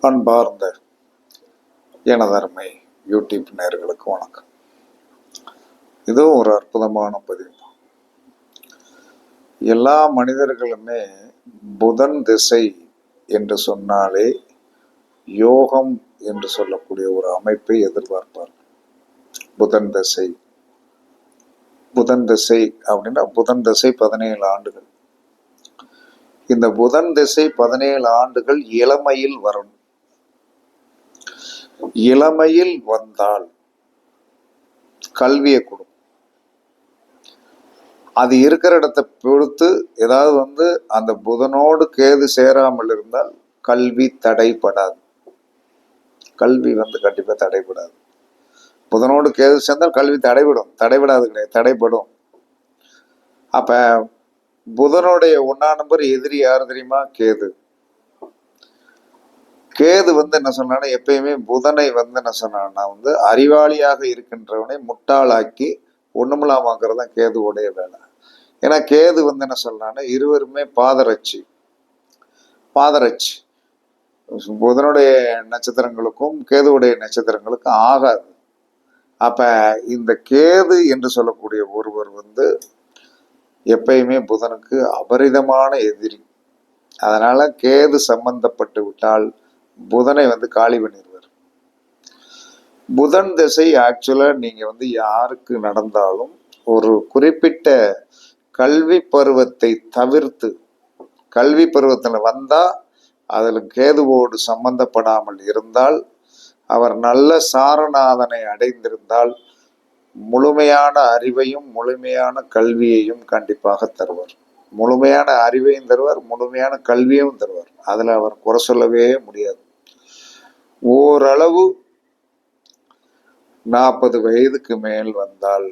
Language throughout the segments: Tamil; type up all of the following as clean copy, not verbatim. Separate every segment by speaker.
Speaker 1: அன்பார்ந்த எனதருமை யூடியூப் நேயர்களுக்கு வணக்கம். இதுவும் ஒரு அற்புதமான பதிவு. எல்லா மனிதர்களுமே புதன் திசை என்று சொன்னாலே யோகம் என்று சொல்லக்கூடிய ஒரு அமைப்பை எதிர்பார்ப்பார். புதன் திசை அப்படின்னா புதன் திசை 17 ஆண்டுகள். இந்த புதன் திசை 17 ஆண்டுகள் இளமையில் வரணும். இளமையில் வந்தால் கல்வியை கொடுக்கும். அது இருக்கிற இடத்தை பொறுத்து ஏதாவது அந்த புதனோடு கேது சேராமல் இருந்தால் கல்வி தடைப்படாது. கல்வி கண்டிப்பா தடைப்படாது. புதனோடு கேது சேர்ந்தால் கல்வி தடைபடாது கிடையாது, தடைப்படும். அப்ப புதனுடைய 1ஆம் நம்பர் எதிரி யார் தெரியுமா? கேது. கேது என்ன சொன்னா, எப்பயுமே புதனை என்ன சொன்னா அறிவாளியாக இருக்கின்றவனை முட்டாளாக்கி ஒண்ணுமில்லாமாக்குறது தான் கேதுவுடைய வேலை. ஏன்னா கேது என்ன சொல்றான்னா, இருவருமே பாதரட்சி. புதனுடைய நட்சத்திரங்களுக்கும் கேதுவுடைய நட்சத்திரங்களுக்கும் ஆகாது. அப்ப இந்த கேது என்று சொல்லக்கூடிய ஒருவர் எப்பயுமே புதனுக்கு அபரிதமான எதிரி. அதனால கேது சம்பந்தப்பட்டு விட்டால் புதனை காலி பண்ணிடுவார். புதன் திசை ஆக்சுவலா நீங்க யாருக்கு நடந்தாலும் ஒரு குறிப்பிட்ட கல்வி பருவத்தை தவிர்த்து, கல்வி பருவத்தில் வந்தா அதில் கேதுவோடு சம்பந்தப்படாமல் இருந்தால், அவர் நல்ல சாரநாதனை அடைந்திருந்தால் முழுமையான அறிவையும் முழுமையான கல்வியையும் கண்டிப்பாக தருவார். முழுமையான அறிவையும் தருவார், முழுமையான கல்வியும் தருவார். அதுல அவர் குறை சொல்லவே முடியாது. ஓரளவு 40 வயதுக்கு மேல் வந்தால்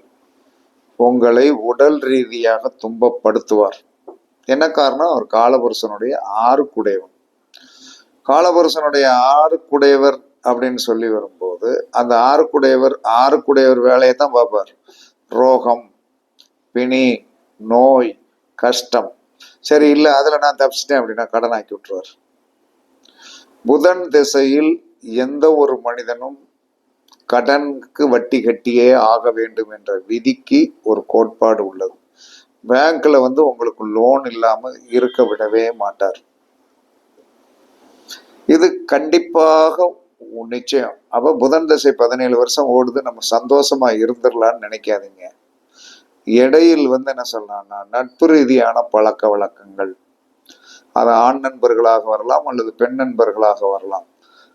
Speaker 1: உங்களை உடல் ரீதியாக துன்பப்படுத்துவார். என்ன காரணம்? அவர் காலபுருஷனுடைய 6 குடையவன். காலபுருஷனுடைய 6 குடையவர் அப்படின்னு சொல்லி வரும்போது அந்த 6 குடையவர் வேலையை தான் பார்ப்பார். ரோகம், பிணி, நோய், கஷ்டம். சரி, இல்லை அதுல நான் தப்பிச்சிட்டேன் அப்படின்னா கடன் ஆக்கி விட்டுருவார். புதன் திசையில் எந்த ஒரு மனிதனும் கடனுக்கு வட்டி கட்டியே ஆக வேண்டும் என்ற விதிக்கு ஒரு கோட்பாடு உள்ளது. பேங்க்ல உங்களுக்கு லோன் இல்லாம இருக்க விடவே மாட்டார். இது கண்டிப்பாக நிச்சயம். அப்ப புதன் திசை 17 வருஷம் ஓடுது, நம்ம சந்தோஷமா இருந்துடலான்னு நினைக்காதீங்க. இடையில் என்ன சொல்லலாம்னா, நட்பு ரீதியான பழக்க வழக்கங்கள், அது ஆண் நண்பர்களாக வரலாம் அல்லது பெண் நண்பர்களாக வரலாம்.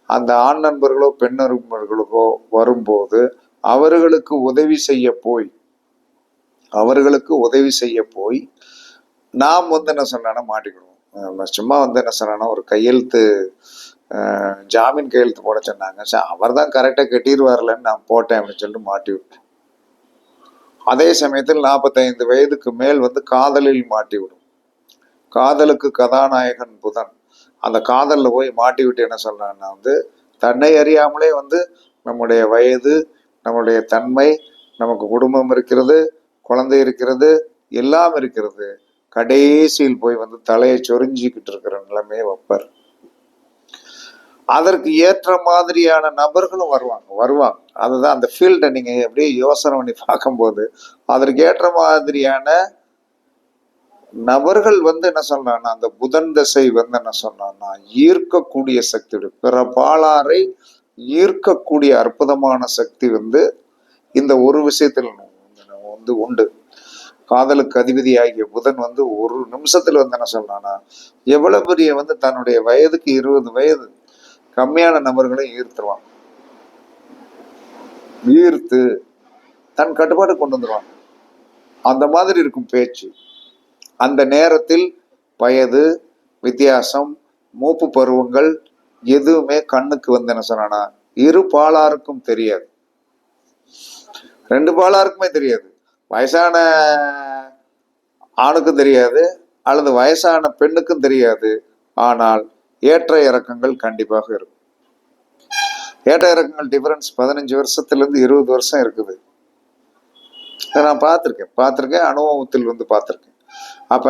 Speaker 1: அந்த ஆண் நண்பர்களோ பெண் நண்பர்களுக்கோ வரும்போது அவர்களுக்கு உதவி செய்ய போய் நாம் என்ன சொன்னா மாட்டிக்கிடுவோம். சும்மா என்ன சொன்னா, ஒரு கையெழுத்து ஜாமீன் கையெழுத்து போட சொன்னாங்க, அவர் தான் கரெக்டா கட்டிடுவார்லன்னு நான் போட்டேன் அப்படின்னு சொல்லிட்டு மாட்டி விட்டோம். அதே சமயத்தில் 45 வயதுக்கு மேல் காதலில் மாட்டி விடும். காதலுக்கு கதாநாயகன் புதன். அந்த காதல்ல போய் மாட்டி விட்டு என்ன சொல்றான்னா, தன்னை அறியாமலே நம்முடைய வயது, நம்முடைய தன்மை, நமக்கு குடும்பம் இருக்கிறது, குழந்தை இருக்கிறது, எல்லாம் இருக்கிறது, கடைசியில் போய் தலையை சொரிஞ்சிக்கிட்டு இருக்கிற நிலைமையை வைப்பார். அதற்கு ஏற்ற மாதிரியான நபர்களும் வருவாங்க. அதுதான் அந்த ஃபீல்டை நீங்க எப்படியே யோசனை பண்ணி பார்க்கும்போது அதற்கு ஏற்ற மாதிரியான நபர்கள் என்ன சொல்றாங்கன்னா, அந்த புதன் திசை என்ன சொன்னான்னா ஈர்க்கக்கூடிய சக்தி, பிற பாலாரை ஈர்க்கக்கூடிய அற்புதமான சக்தி இந்த ஒரு விஷயத்தில் உண்டு. காதலுக்கு அதிபதி ஆகிய புதன் ஒரு நிமிஷத்துல என்ன சொல்றான்னா, எவ்வளவு பெரிய தன்னுடைய வயதுக்கு 20 வயது கம்மியான நபர்களை ஈர்த்துருவான். ஈர்த்து தன் கட்டுப்பாடு கொண்டு வந்துருவாங்க. அந்த மாதிரி இருக்கும் பேச்சு. அந்த நேரத்தில் வயது வித்தியாசம், மூப்பு பருவங்கள் எதுவுமே கண்ணுக்கு என்ன சொன்னா இரு பாலாருக்கும் தெரியாது, 2 பாலாருக்குமே தெரியாது. வயசான ஆணுக்கும் தெரியாது அல்லது வயசான பெண்ணுக்கும் தெரியாது. ஆனால் ஏற்ற இறக்கங்கள் கண்டிப்பாக இருக்கும். ஏற்ற இறக்கங்கள் டிஃபரன்ஸ் 15 வருஷத்துல 20 வருஷம் இருக்குது. நான் பார்த்திருக்கேன், அனுபவத்தில் பார்த்திருக்கேன். அப்ப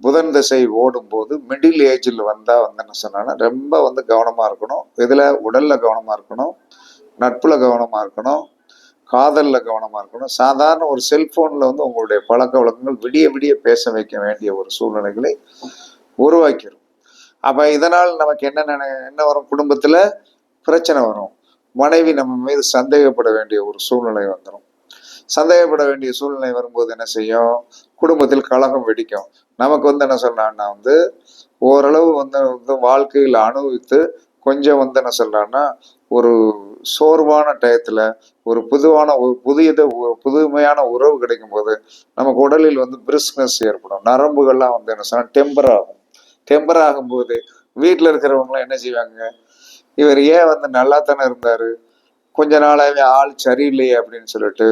Speaker 1: புதன் திசை ஓடும்போது மிடில் ஏஜில் வந்தா வந்து என்ன சொன்னா ரொம்ப வந்து கவனமா இருக்கணும். இதுல உடல்ல கவனமா இருக்கணும், நட்புல கவனமா இருக்கணும், காதல்ல கவனமா இருக்கணும். சாதாரண ஒரு செல்போன்ல வந்து உங்களுடைய பழக்க வழக்கங்கள் விடிய விடிய பேச வைக்க வேண்டிய ஒரு சூழ்நிலைகளை உருவாக்கிடும். அப்ப இதனால் நமக்கு என்ன வரும்? குடும்பத்துல பிரச்சனை வரும். மனைவி நம்ம மீது சந்தேகப்பட வேண்டிய ஒரு சூழ்நிலை வந்துடும். சந்தேகப்பட வேண்டிய சூழ்நிலை வரும்போது என்ன செய்யும்? குடும்பத்தில் கலகம் வெடிக்கும். நமக்கு வந்து என்ன சொன்னான்னா வந்து ஓரளவு வந்து வாழ்க்கையில் அனுபவித்து கொஞ்சம் வந்து என்ன சொல்றான்னா ஒரு சோர்வான டயத்துல ஒரு புதுமையான உறவு கிடைக்கும் போது நமக்கு உடலில் வந்து பிரிஸ்க்னஸ் ஏற்படும். நரம்புகள்லாம் வந்து என்ன சொன்னா டெம்பர் ஆகும். டெம்பர் ஆகும்போது வீட்டில் இருக்கிறவங்களாம் என்ன செய்வாங்க? இவர் ஏன் வந்து நல்லா தானே இருந்தாரு, கொஞ்ச நாளாவே ஆள் சரியில்லையே அப்படின்னு சொல்லிட்டு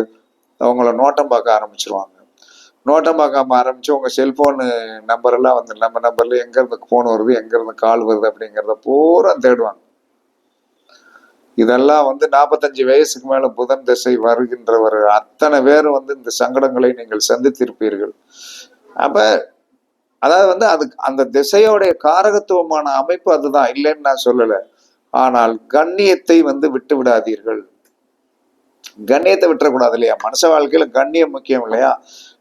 Speaker 1: அவங்கள நோட்டம் பார்க்க ஆரம்பிச்சிருவாங்க. நோட்டம் பார்க்காம ஆரம்பிச்சு உங்க செல்போனு நம்பர் எல்லாம் வந்து நம்ம நம்பர்ல எங்க இருந்து போன் வருது, எங்க இருந்து கால் வருது அப்படிங்கிறத பூரா தேடுவாங்க. இதெல்லாம் வந்து 45 வயசுக்கு மேல புதன் திசை வருகின்றவர் அத்தனை பேரும் வந்து இந்த சங்கடங்களை நீங்கள் சந்தித்திருப்பீர்கள். அப்ப அதாவது வந்து அந்த திசையோடைய காரகத்துவமான அமைப்பு அதுதான், இல்லைன்னு நான் சொல்லல. ஆனால் கண்ணியத்தை வந்து விட்டு விடாதீர்கள். கண்ணியத்தை விட்டுறக்கூடாது இல்லையா? மனுஷ வாழ்க்கையில கண்ணியம் முக்கியம் இல்லையா?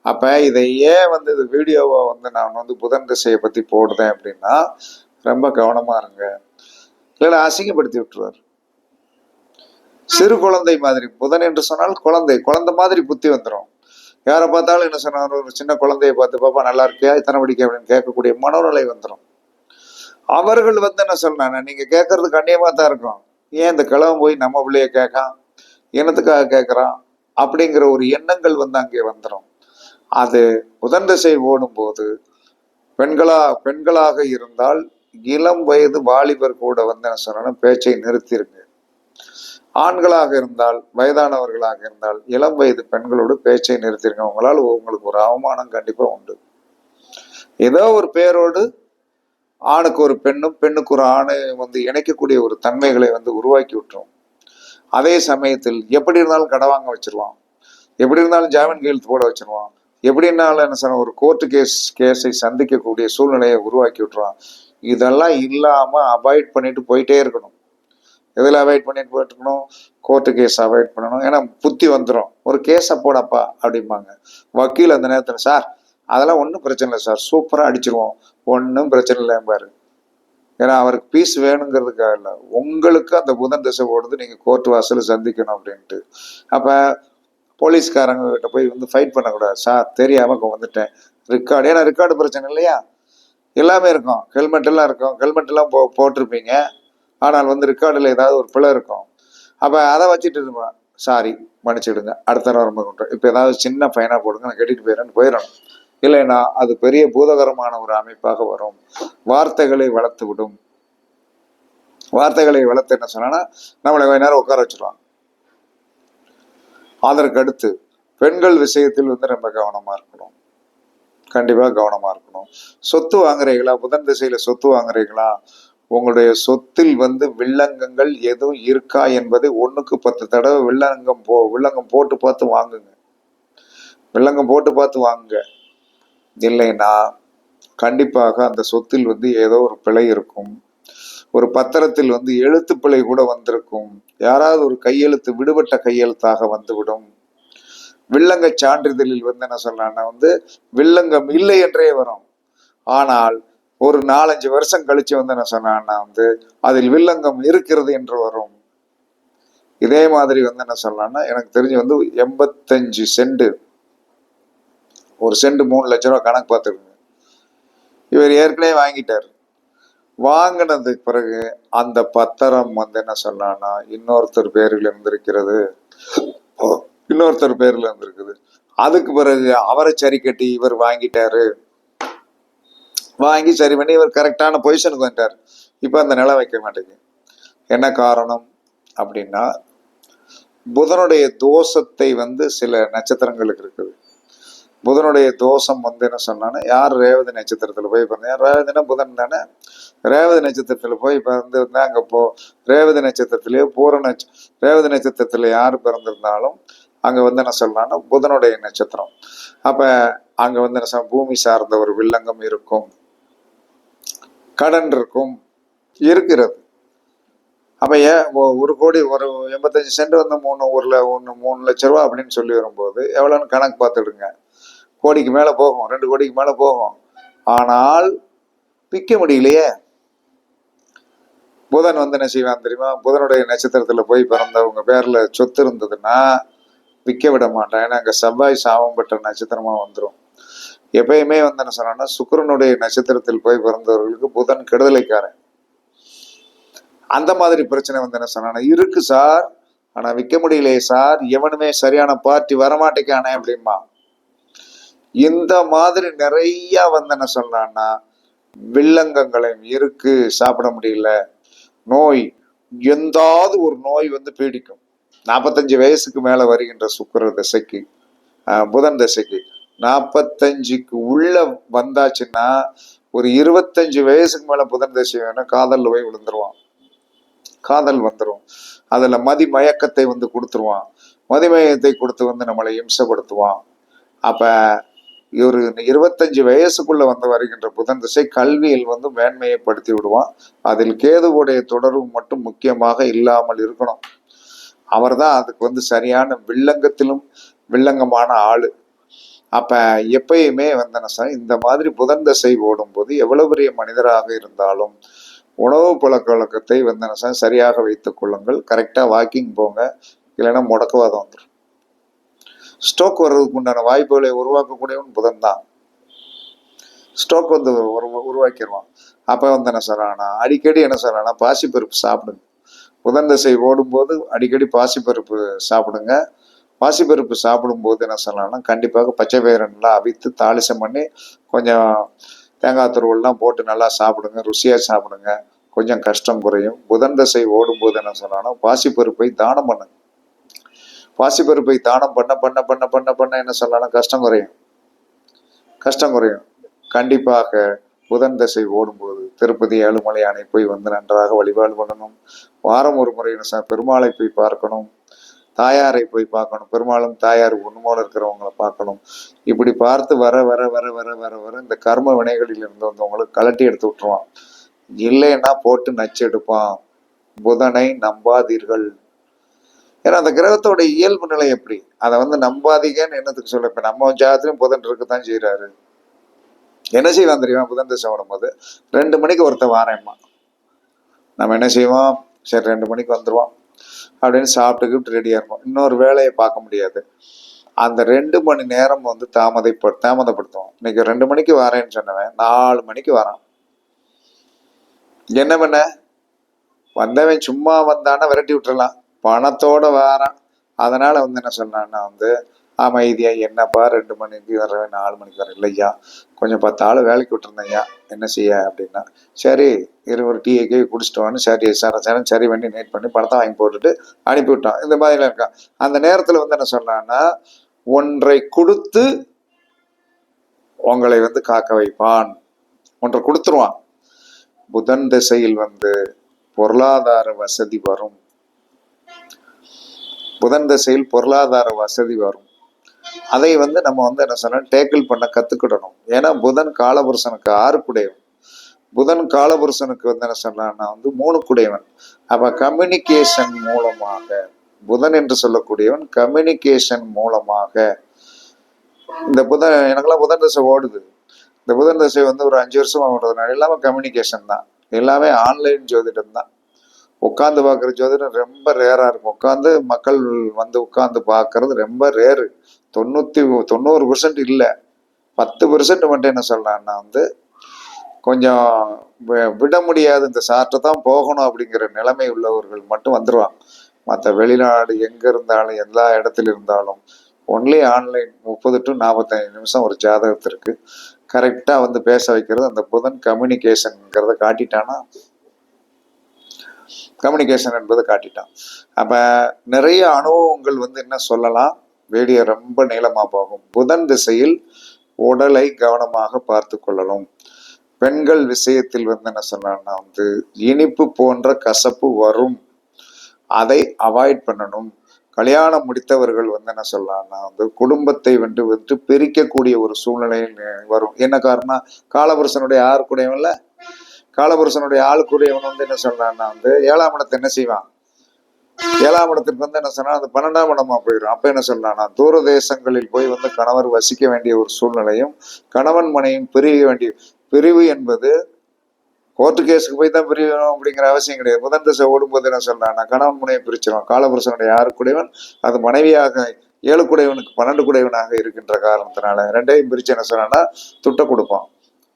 Speaker 1: அப்ப இதை ஏன் வந்து இது வீடியோவை வந்து நான் வந்து புதன் திசையை பத்தி போடுறேன் அப்படின்னா, ரொம்ப கவனமா இருங்க. இல்லைன்னா அசிங்கப்படுத்தி விட்டுருவார். சிறு குழந்தை மாதிரி, புதன் என்று சொன்னால் குழந்தை மாதிரி புத்தி வந்துடும். யாரை பார்த்தாலும் என்ன சொன்னார், ஒரு சின்ன குழந்தைய பார்த்து பாப்பா நல்லா இருக்கியா, இத்தனை படிக்க அப்படின்னு கேட்கக்கூடிய மனோநிலை வந்துடும். அவர்கள் வந்து என்ன சொல்றாங்க, நீங்க கேட்கறது கண்ணியமா தான் இருக்கும், ஏன் இந்த கிழவன் போய் நம்ம பிள்ளைய கேட்கான், இனத்துக்காக கேட்கறான் அப்படிங்கிற ஒரு எண்ணங்கள் வந்து அங்கே வந்துடும். அது புதன் திசை ஓடும் போது பெண்களாக இருந்தால் இளம் வயது வாலிபர் கூட வந்து என்ன சொல்லணும், பேச்சை நிறுத்திருங்க. ஆண்களாக இருந்தால், வயதானவர்களாக இருந்தால் இளம் வயது பெண்களோடு பேச்சை நிறுத்திருங்க. உங்களால் உங்களுக்கு ஒரு அவமானம் கண்டிப்பா உண்டு. ஏதோ ஒரு பேரோடு ஆணுக்கு ஒரு பெண்ணும் பெண்ணுக்கு ஒரு ஆணு வந்து இணைக்கக்கூடிய ஒரு தன்மைகளை வந்து உருவாக்கி விட்டுரும். அதே சமயத்தில் எப்படி இருந்தாலும் கடை வாங்க வச்சிருவான், எப்படி இருந்தாலும் ஜாமீன் கையெழுத்து போட வச்சிருவான், எப்படி இருந்தாலும் என்ன சொன்ன ஒரு கோர்ட்டு கேஸை சந்திக்கக்கூடிய சூழ்நிலையை உருவாக்கி விட்டுருவான். இதெல்லாம் இல்லாம அவாய்ட் பண்ணிட்டு போயிட்டே இருக்கணும். எதில் அவாய்ட் பண்ணிட்டு போயிட்டு இருக்கணும்? கோர்ட்டு கேஸ் அவாய்ட் பண்ணணும். ஏன்னா புத்தி வந்துடும், ஒரு கேஸை போடப்பா அப்படிம்பாங்க. வக்கீல் அந்த நேரத்தில் சார் அதெல்லாம் ஒன்றும் பிரச்சனை இல்லை சார், சூப்பராக அடிச்சிருவோம், ஒன்றும் பிரச்சனை இல்லைம்பாரு. ஏன்னா அவருக்கு பீஸ் வேணுங்கிறதுக்காக இல்லை, உங்களுக்கு அந்த புதன் திசை ஓடுது, நீங்கள் கோர்ட் வாசல் சந்திக்கணும் அப்படின்ட்டு. அப்போ போலீஸ்காரங்க கிட்ட போய் வந்து ஃபைட் பண்ணக்கூடாது. சார் தெரியாமல் வந்துட்டேன், ரெக்கார்டு, ஏன்னா ரெக்கார்டு பிரச்சனை இல்லையா, எல்லாமே இருக்கும், ஹெல்மெட் எல்லாம் இருக்கும், ஹெல்மெட் எல்லாம் போட்டிருப்பீங்க, ஆனால் வந்து ரெக்கார்டில் ஏதாவது ஒரு பிழை இருக்கும். அப்போ அதை வச்சுட்டு இருப்பேன், சாரி மன்னிச்சிடுங்க, அடுத்த தடவை ரொம்ப கொண்டு இப்போ ஏதாவது சின்ன ஃபைனாக போடுங்க, நான் கட்டிட்டு போயிடணும். இல்லைன்னா அது பெரிய பூதகரமான ஒரு அமைப்பாக வரும். வார்த்தைகளை வளர்த்து விடும். வார்த்தைகளை வளர்த்து என்ன சொன்னா நம்மளை கொஞ்ச நேரம் உட்கார வச்சிருவாங்க. அதற்கு அடுத்து பெண்கள் விஷயத்தில் வந்து ரொம்ப கவனமா இருக்கணும், கண்டிப்பா கவனமா இருக்கணும். சொத்து வாங்குறீங்களா, புதன் திசையில சொத்து வாங்குறீங்களா, உங்களுடைய சொத்தில் வந்து வில்லங்கங்கள் எதுவும் இருக்கா என்பதை 1க்கு 10 தடவை வில்லங்கம் போட்டு பார்த்து வாங்குங்க. வில்லங்கம் போட்டு பார்த்து வாங்குங்க. இல்லைன்னா கண்டிப்பாக அந்த சொத்தில் வந்து ஏதோ ஒரு பிழை இருக்கும். ஒரு பத்திரத்தில் வந்து எழுத்து பிழை கூட வந்திருக்கும். யாராவது ஒரு கையெழுத்து விடுபட்ட கையெழுத்தாக வந்துவிடும். வில்லங்க சான்றிதழில் வந்து என்ன சொல்றான்னா வந்து வில்லங்கம் இல்லை என்றே வரும். ஆனால் ஒரு 4-5 வருஷம் கழிச்சு வந்து என்ன சொன்னான்னா வந்து அதில் வில்லங்கம் இருக்கிறது என்று வரும். இதே மாதிரி வந்து என்ன சொல்லலாம்னா எனக்கு தெரிஞ்சு வந்து 85 சென்ட், ஒரு சென்ட் 3 லட்சம் ரூபாய் கணக்கு பார்த்துருங்க. இவர் ஏற்கனவே வாங்கிட்டார். வாங்கினதுக்கு பிறகு அந்த பத்திரம் வந்து என்ன சொல்லலாம்னா இன்னொருத்தர் பேரில் இருந்திருக்கிறது, இன்னொருத்தர் பேர்ல இருந்திருக்குது. அதுக்கு பிறகு அவரை சரி கட்டி இவர் வாங்கிட்டாரு, வாங்கி சரி பண்ணி இவர் கரெக்டான பொசிஷனுக்கு வந்துட்டார். இப்போ அந்த நிலம் வைக்க மாட்டேங்குது. என்ன காரணம் அப்படின்னா புதனுடைய தோஷத்தை வந்து சில நட்சத்திரங்களுக்கு இருக்குது. புதனுடைய தோஷம் வந்து என்ன சொன்னான்னா யார் ரேவதி நட்சத்திரத்துல போய் பிறந்தா, ரேவதினா புதன் தானே, ரேவதி நட்சத்திரத்துல போய் பிறந்து அங்க ரேவதி நட்சத்திரத்திலேயே ரேவதி நட்சத்திரத்துல யார் பிறந்திருந்தாலும் அங்க வந்து என்ன சொல்லலாம்னா புதனுடைய நட்சத்திரம். அப்ப அங்க வந்து என்ன பூமி சார்ந்த ஒரு வில்லங்கம் இருக்கும், கடன் இருக்கும், இருக்கிறது. அப்ப ஏன் 1 கோடி ஒரு 85 சென்ட் வந்து 3 லட்ச ரூபா அப்படின்னு சொல்லி வரும்போது எவ்வளவுன்னு கணக்கு பார்த்துடுங்க. கோடிக்கு மேல போகும், 2 கோடிக்கு மேல போகும். ஆனால் விற்க முடியலையே. புதன் வந்து என்ன செய்வான் தெரியுமா? புதனுடைய நட்சத்திரத்துல போய் பிறந்தவங்க பேர்ல சொத்து இருந்ததுன்னா விற்க விட மாட்டான். ஏன்னா அங்க செவ்வாய் சாபம் பெற்ற நட்சத்திரமா வந்துடும். எப்பயுமே வந்து என்ன சொன்னா, சுக்கிரனுடைய நட்சத்திரத்தில் போய் பிறந்தவர்களுக்கு புதன் கெடுதலைக்காரன். அந்த மாதிரி பிரச்சனை வந்து என்ன சொன்னா, இருக்கு சார், ஆனா விற்க முடியலையே சார், எவனுமே சரியான பார்ட்டி வரமாட்டேக்கானே அப்படிமா. இந்த மாதிரி நிறைய வந்து என்ன சொன்னான்னா வில்லங்கங்களையும் இருக்கு, சாப்பிட முடியல, நோய், எந்தாவது ஒரு நோய் வந்து பீடிக்கும். 45 வயசுக்கு மேல வருகின்ற சுக்கிர திசைக்கு, புதன் திசைக்கு 45க்கு உள்ள வந்தாச்சுன்னா ஒரு 25 வயசுக்கு மேல புதன் திசை வேணா காதல்ல போய் விழுந்துருவான். காதல் வந்துடும். அதுல மயக்கத்தை வந்து கொடுத்துருவான். மதிமயத்தை கொடுத்து வந்து நம்மளை இம்சப்படுத்துவான். அப்ப ஒரு 25 வயசுக்குள்ள வந்து வருகின்ற புதன் திசை கல்வியில் வந்து மேன்மையைப்படுத்தி விடுவான். அதில் கேதுவுடைய தொடர்பு மட்டும் முக்கியமாக இல்லாமல் இருக்கணும். அவர் தான் அதுக்கு வந்து சரியான வில்லங்கத்திலும் வில்லங்கமான ஆளு. அப்ப எப்பயுமே வந்து இந்த மாதிரி புதன் திசை ஓடும்போது எவ்வளவு பெரிய மனிதராக இருந்தாலும் உணவு பழக்க வழக்கத்தை வந்து சரியாக வைத்துக் கொள்ளுங்கள். கரெக்டா வாக்கிங் போங்க, இல்லைன்னா முடக்குவாதம் வந்துடும். ஸ்ட்ரோக் வர்றதுக்கு உண்டான வாய்ப்புகளை உருவாக்கக்கூடியவன் புதன் தான். ஸ்ட்ரோக் வந்து உருவாக்கிடுவான். அப்ப வந்து என்ன சொல்றானா, அடிக்கடி என்ன சொல்றானா, பாசிப்பருப்பு சாப்பிடுங்க. புதன் திசை ஓடும்போது அடிக்கடி பாசிப்பருப்பு சாப்பிடுங்க. பாசிப்பருப்பு சாப்பிடும்போது என்ன சொல்லலாம்னா, கண்டிப்பாக பச்சை பயிரை நல்லா அவித்து தாளிசம் பண்ணி கொஞ்சம் தேங்காய் துருவெல்லாம் போட்டு நல்லா சாப்பிடுங்க. ருசியாக சாப்பிடுங்க, கொஞ்சம் கஷ்டம் குறையும். புதன் திசை ஓடும்போது என்ன சொல்லலாம்னா, பாசிப்பருப்பை தானம் பண்ணுங்க. பாசிப்பருப்பை தானம் பண்ண பண்ண பண்ண பண்ண பண்ண என்ன சொல்லலாம், கஷ்டம் குறையும். கஷ்டம் குறையும். கண்டிப்பாக புதன் திசை ஓடும்போது திருப்பதி ஏழுமலையானை போய் வந்து நன்றாக வழிபாடு பண்ணணும். வாரம் ஒரு முறை பெருமாளை போய் பார்க்கணும், தாயாரை போய் பார்க்கணும். பெருமாளும் தாயார் ஒண்ணுமோல இருக்கிறவங்களை பார்க்கணும். இப்படி பார்த்து வர வர வர வர வர வர இந்த கர்ம வினைகளில் இருந்து வந்தவங்களுக்கு கலட்டி எடுத்து விட்டுருவான். இல்லைன்னா போட்டு நச்சு எடுப்பான். புதனை நம்பாதீர்கள். ஏன்னா அந்த கிரகத்தோட இயல்பு நிலை எப்படி, அதை வந்து நம்பாதீங்கன்னு என்னத்துக்கு சொல்ல. இப்ப நம்ம ஜாதத்திலும் புதன் இருக்குதான் செய்யறாரு. என்ன செய்வான் தெரியுமா? புதன் திசை ஓடும்போது 2 மணிக்கு ஒருத்தன் வாரேம்மா, நம்ம என்ன செய்வோம், சரி 2 மணிக்கு வந்துருவோம் அப்படின்னு சாப்பிட்டுக்கிட்டு ரெடியா இருக்கும். இன்னொரு வேலையை பார்க்க முடியாது. அந்த 2 மணி நேரம் வந்து தாமதப்படுத்துவோம். இன்னைக்கு 2 மணிக்கு வரேன்னு சொன்னவன் 4 மணிக்கு வரான். என்ன பண்ண, வந்தவன் சும்மா வந்தானா விரட்டி விட்டுறலாம், பணத்தோட வாரான். அதனால வந்து என்ன சொன்னான்னா வந்து அமைதியா, என்னப்பா 2 மணிக்கு வர்றவன் 4 மணிக்கு வர இல்லையா, கொஞ்சம் 10 ஆள் வேலைக்கு விட்டுருந்தையா, என்ன செய்ய அப்படின்னா, சரி ஒரு டீயை குடிச்சிட்டு வான்னு சரி சரி பண்ணி நேட் பண்ணி பணத்தை வாங்கி போட்டுட்டு அனுப்பி விட்டான். இந்த மாதிரிலாம் இருக்கான். அந்த நேரத்துல வந்து என்ன சொன்னான்னா, ஒன்றை கொடுத்து உங்களை வந்து காக்க வைப்பான். ஒன்றை கொடுத்துருவான். புதன் திசையில் வந்து பொருளாதார வசதி வரும். புதன் திசையில் பொருளாதார வசதி வரும். அதை வந்து நம்ம வந்து என்ன சொன்னா டேக்கிள் பண்ண கத்துக்கிடணும். ஏன்னா புதன் காலபுருஷனுக்கு 6 குடையவன். புதன் காலபுருஷனுக்கு வந்து என்ன சொன்னா வந்து 3 குடையவன். அப்ப கம்யூனிகேஷன் மூலமாக, புதன் என்று சொல்லக்கூடியவன் கம்யூனிகேஷன் மூலமாக, இந்த புதன் எனக்கெல்லாம் புதன் திசை ஓடுது. இந்த புதன் திசை வந்து ஒரு 5 வருஷமா ஓடுறதுனால எல்லாமே கம்யூனிகேஷன் தான். எல்லாமே ஆன்லைன் ஜோதிடம் தான். உட்காந்து பார்க்குற ஜோதிடம் ரொம்ப ரேரா இருக்கும். உட்காந்து மக்கள் வந்து உட்காந்து பார்க்கறது ரொம்ப ரேரு. 90% இல்லை, 10% மட்டும் என்ன சொல்றான்னா வந்து கொஞ்சம் விட முடியாது, இந்த சார்ட்டை தான் போகணும் அப்படிங்கிற நிலைமை உள்ளவர்கள் மட்டும் வந்துருவாங்க. மற்ற வெளிநாடு எங்க இருந்தாலும் எல்லா இடத்துல இருந்தாலும் ஒன்லி ஆன்லைன். 30 to 45 நிமிஷம் ஒரு ஜாதகத்திற்கு கரெக்டா வந்து பேச வைக்கிறது அந்த புதன் கம்யூனிகேஷன்ங்கிறத காட்டிட்டானா, கம்யூனிகேஷன் என்பதை காட்டிட்டான். அப்ப நிறைய அனுபவங்கள் வந்து என்ன சொல்லலாம், வீடியோ ரொம்ப நீளமா போகும். புதன் திசையில் உடலை கவனமாக பார்த்து கொள்ளணும். பெண்கள் விஷயத்தில் வந்து என்ன சொன்னா வந்து இனிப்பு போன்ற கசப்பு வரும், அதை அவாய்ட் பண்ணணும். கல்யாணம் முடித்தவர்கள் வந்து என்ன சொல்லலாம்னா வந்து குடும்பத்தை வந்து பிரிக்கக்கூடிய ஒரு சூழ்நிலை வரும். என்ன காரணம்? காலபுருஷனுடைய ஆறுக்குடையவன்ல, காலபுருஷனுடைய ஆளுக்குடையவன் வந்து என்ன சொல்றான்னா வந்து 7ஆம் இடத்தை என்ன செய்வான்? 7ஆம் இடத்துக்கு வந்து என்ன சொன்னா அது 12ஆம் இடமா போயிடும். அப்ப என்ன சொல்லலாம்னா தூர தேசங்களில் போய் வந்து கணவர் வசிக்க வேண்டிய ஒரு சூழ்நிலையும், கணவன் மனையும் பிரிய வேண்டிய பிரிவு என்பது கோர்ட்டு கேஸுக்கு போய் தான் பிரியணும் அப்படிங்கிற அவசியம் கிடையாது. புதன் திசை ஓடும்போது என்ன சொல்றான்னா கணவன் முனையை பிரிச்சிடும். காலபுருஷனுடைய 6 அது மனைவியாக 7 12 இருக்கின்ற காரணத்தினால ரெண்டையும் பிரிச்சு என்ன சொல்றான்னா துட்டை கொடுப்பான்,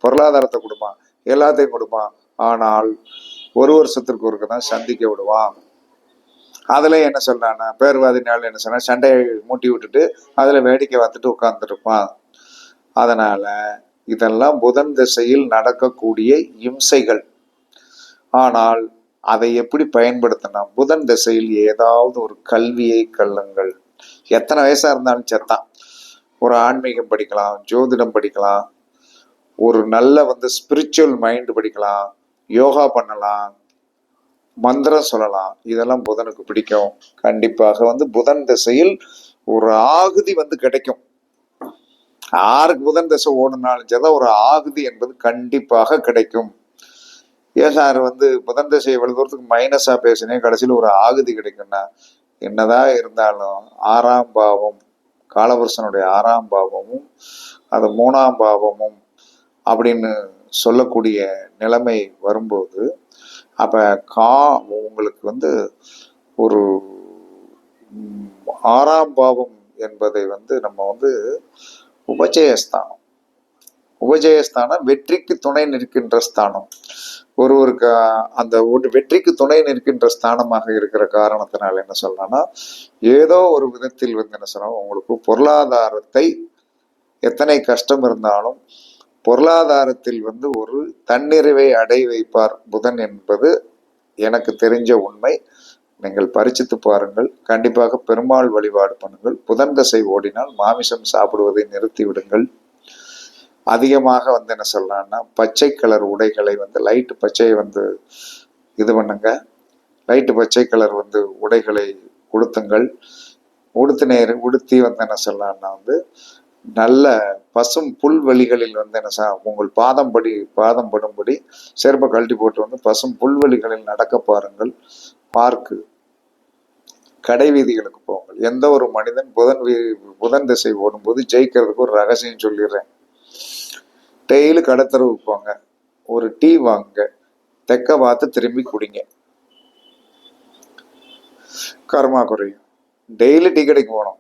Speaker 1: பொருளாதாரத்தை கொடுப்பான், எல்லாத்தையும் கொடுப்பான். ஆனால் ஒரு வருஷத்திற்கு ஒருக்க தான் சந்திக்க விடுவான். அதுல என்ன சொல்றான்னா பேர்வாதி நாள் என்ன சொன்னா சண்டையை மூட்டி விட்டுட்டு அதுல வேடிக்கை பார்த்துட்டு உட்கார்ந்துருப்பான். அதனால இதெல்லாம் புதன் திசையில் நடக்கக்கூடிய இம்சைகள். ஆனால் அதை எப்படி பயன்படுத்தினா புதன் திசையில் ஏதாவது ஒரு கல்வியை கல்லுங்கள். எத்தனை வயசா இருந்தாலும் செத்தான். ஒரு ஆன்மீகம் படிக்கலாம், ஜோதிடம் படிக்கலாம், ஒரு நல்ல வந்து ஸ்பிரிச்சுவல் மைண்ட் படிக்கலாம், யோகா பண்ணலாம், மந்திரம் சொல்லலாம். இதெல்லாம் புதனுக்கு பிடிக்கும். கண்டிப்பாக வந்து புதன் திசையில் ஒரு ஆகுதி வந்து கிடைக்கும். யாருக்கு புதன் திசை ஓடுனாலும் சரி ஒரு ஆகுதி என்பது கண்டிப்பாக கிடைக்கும். ஏன் சார் வந்து புதன் திசையை எவ்வளவு தூரத்துக்கு மைனஸா பேசினேன், கடைசியில் ஒரு ஆகுதி கிடைக்கும்னா என்னதான் இருந்தாலும் 6ஆம் பாவம் காலபுருஷனுடைய 6ஆம் பாவமும் அது 3ஆம் பாவமும் அப்படின்னு சொல்லக்கூடிய நிலைமை வரும்போது அப்ப உங்களுக்கு வந்து ஒரு 6ஆம் பாவம் என்பதை வந்து நம்ம வந்து உபஜயஸ்தானம். உபஜயஸ்தானம் வெற்றிக்கு துணை நிற்கின்ற ஸ்தானம். ஒருவருக்கு அந்த வெற்றிக்கு துணை நிற்கின்ற ஸ்தானமாக இருக்கிற காரணத்தினால என்ன சொல்லலாம்னா ஏதோ ஒரு விதத்தில் வந்து என்ன சொல்லலாம் உங்களுக்கு பொருளாதாரத்தை எத்தனை கஷ்டம் இருந்தாலும் பொருளாதாரத்தில் வந்து ஒரு தன்னிறைவை அடை வைப்பார் புதன் என்பது எனக்கு தெரிஞ்ச உண்மை. நீங்கள் பரிசித்து பாருங்கள். கண்டிப்பாக பெருமாள் வழிபாடு பண்ணுங்கள். புதன் தசை ஓடினால் மாமிசம் சாப்பிடுவதை நிறுத்தி விடுங்கள். அதிகமாக வந்து என்ன சொல்லலாம்னா பச்சை கலர் உடைகளை வந்து லைட்டு பச்சையை வந்து இது பண்ணுங்க. லைட்டு பச்சை கலர் வந்து உடைகளை உடுத்துங்கள். உடுத்தி வந்து என்ன சொல்லலாம்னா வந்து நல்ல பசும் புல்வெளிகளில் வந்து என்ன உங்கள் பாதம் படும்படி செருப்பை கழட்டி போட்டு வந்து பசும் புல்வெளிகளில் நடக்க பாருங்கள். பார்க்கு கடை வீதிகளுக்கு போங்கள். எந்த ஒரு மனிதன் புதன் திசை ஓடும்போது ஜெயிக்கிறதுக்கு ஒரு ரகசியம் சொல்லிடுறேன். டெய்லி கடத்தரவுக்கு போங்க, ஒரு டீ வாங்குங்க, தெக்க பார்த்து திரும்பி குடிங்க, கர்மா குறையும். டெய்லி டீ கடைக்கு போகணும்.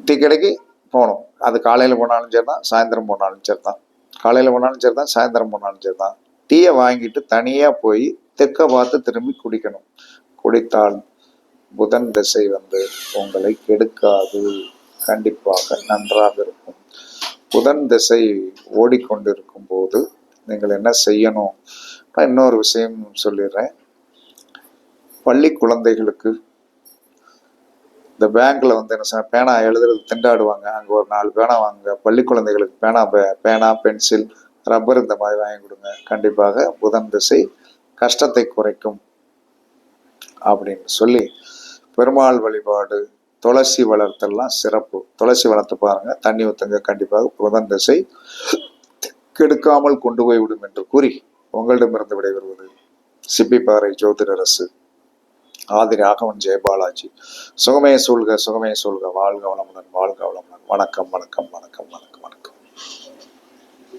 Speaker 1: டீ கடைக்கு போகணும். அது காலையில் போனாலும் சரி தான், சாயந்தரம் போனாலும் சரி தான். காலையில் போனாலும் சரி தான், சாயந்தரம் போனாலும் சரி தான். டீயை வாங்கிட்டு தனியாக போய் தெக்க பார்த்து திரும்பி குடிக்கணும். குடித்தால் புதன் திசை வந்து உங்களை கெடுக்காது. கண்டிப்பாக நன்றாக இருக்கும். புதன் திசை ஓடிக்கொண்டிருக்கும் போது நீங்கள் என்ன செய்யணும்? இன்னொரு விஷயம் சொல்லிடுறேன். பள்ளி குழந்தைகளுக்கு இந்த பேங்க்ல வந்து என்ன சொன்ன பேனா எழுதுறது திண்டாடுவாங்க. அங்கே ஒரு 4 பேனா வாங்குங்க. பள்ளி குழந்தைகளுக்கு பேனா பென்சில் ரப்பர் இந்த மாதிரி வாங்கி கொடுங்க. கண்டிப்பாக புதன் திசை கஷ்டத்தை குறைக்கும் அப்படின்னு சொல்லி பெருமாள் வழிபாடு துளசி வளர்த்தெல்லாம் சிறப்பு. துளசி வளர்த்து பாருங்க, தண்ணி ஊற்றுங்க. கண்டிப்பாக புதன் திசை கெடுக்காமல் கொண்டு போய்விடும் என்று கூறி உங்களிடமிருந்து விடைபெறுவது சிப்பிப்பாறை ஜோதிடரசு ஆதி ராகவன் ஜெயபாலாஜி. சுகமே சூழ்க, சுகமே சூழ்க. வாழ்க வளமுடன், வாழ்க வளமுடன். வணக்கம், வணக்கம், வணக்கம், வணக்கம், வணக்கம்.